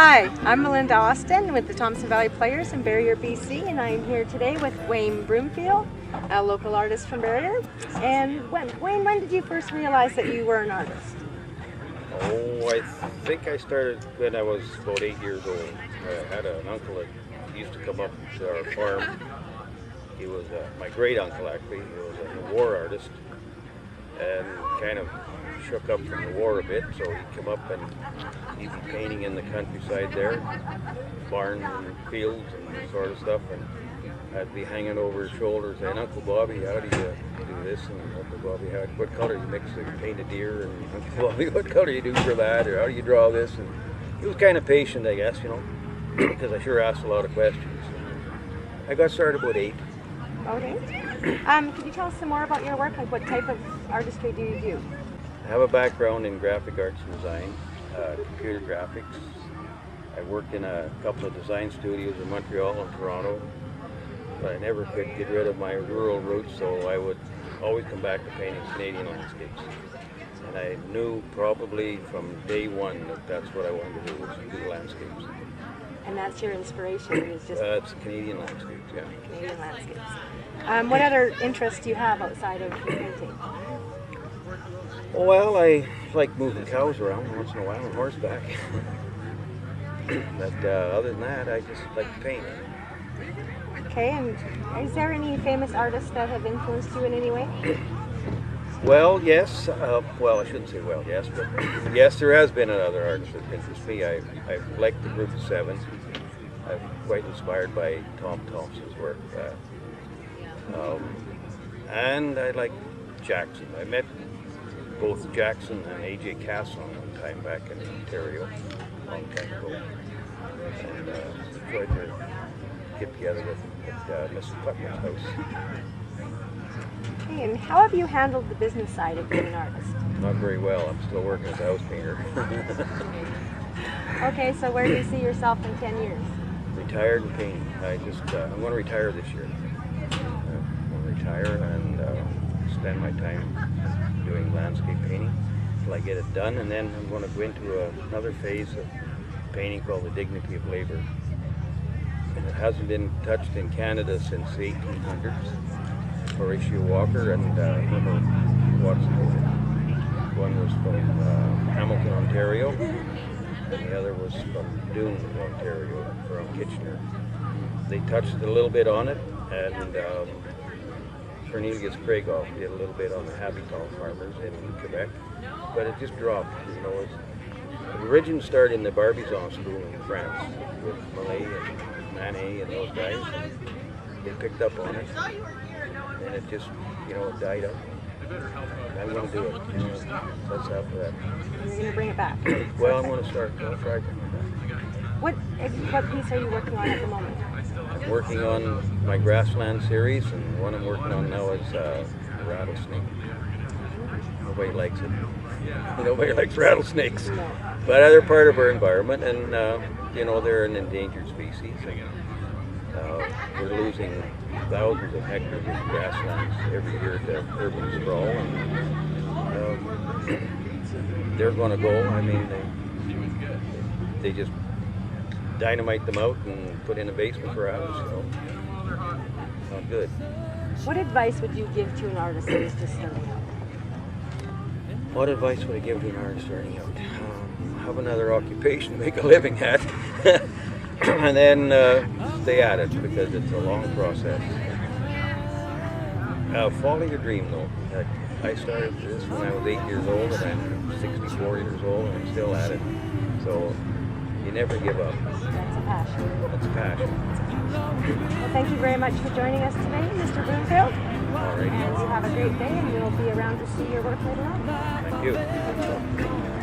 Hi, I'm Melinda Austin with the Thompson Valley Players in Barriere BC, and I'm here today with Wayne Broomfield, a local artist from Barriere. And Wayne, when did you first realize that you were an artist? Oh, I think I started when I was about 8 years old. I had an uncle that used to come up to our farm. He was my great uncle, actually. He was a war artist and kind of shook up from the war a bit, so he'd come up and he'd be painting in the countryside there, barns and fields and this sort of stuff, and I'd be hanging over his shoulder saying, "Uncle Bobby, how do you do this?" And "Uncle Bobby, what color do you mix to paint a deer?" And "Uncle Bobby, what color do you do for that?" Or "How do you draw this?" And he was kind of patient, I guess, because I sure asked a lot of questions. I got started about 8. About 8? Could you tell us some more about your work? Like, what type of artistry do you do? I have a background in graphic arts and design, computer graphics. I worked in a couple of design studios in Montreal and Toronto, but I never could get rid of my rural roots, so I would always come back to painting Canadian landscapes. And I knew probably from day one that that's what I wanted to do, was to do landscapes. And that's your inspiration? Is just It's Canadian landscapes, yeah. Canadian landscapes. What other interests do you have outside of painting? Well, I like moving cows around once in a while on horseback. But other than that, I just like to paint. Okay, and is there any famous artists that have influenced you in any way? Well, yes. Well, I shouldn't say well, yes, but yes, there has been another artist that interests me. I like the group of 7. I'm quite inspired by Thompson's work. And I like Jackson. I met both Jackson and A.J. Casson one time back in Ontario, a long time ago. And tried to get together with at Mrs. Putman's house. Okay, and how have you handled the business side of being an artist? Not very well. I'm still working as a house painter. Okay, so where do you see yourself in 10 years? Retired and painting. I'm going to retire this year. I'm going to retire and spend my time doing landscape painting until I get it done, and then I'm going to go into another phase of painting called the dignity of labor. And it hasn't been touched in Canada since the 1800s. Horatio Walker and Watson. One was from Hamilton, Ontario, and the other was from Doon, Ontario, from Kitchener. They touched a little bit on it, and Cornelius Craighoff did a little bit on the Habitat farmers in Quebec, but it just dropped. The origin started in the Barbizon school in France with Malay and Manet and those guys. They picked up on it, and it just, it died up. I'm going to do it. That's after that. You're going to bring it back? Well, I'm going to try bringing it back. What piece are you working on at the moment? I'm working on my grassland series, and one I'm working on now is a rattlesnake. Nobody likes it. Nobody likes rattlesnakes. No. But they're part of our environment, and they're an endangered species. We're losing thousands of hectares of grasslands every year to urban sprawl, and they're going to go. I mean, they just dynamite them out and put in a basement for a house. Not good. What advice would you give to an artist who's just starting out? What advice would I give to an artist starting out? Have another occupation to make a living at, and then stay at it, because it's a long process. Follow your dream, though. I started this when I was 8 years old, and I'm 64 years old, and I'm still at it. So you never give up. That's a passion. That's a passion. Well, thank you very much for joining us today, Mr. Broomfield. Alrighty. And you have a great day, and we'll be around to see your work later on. Thank you.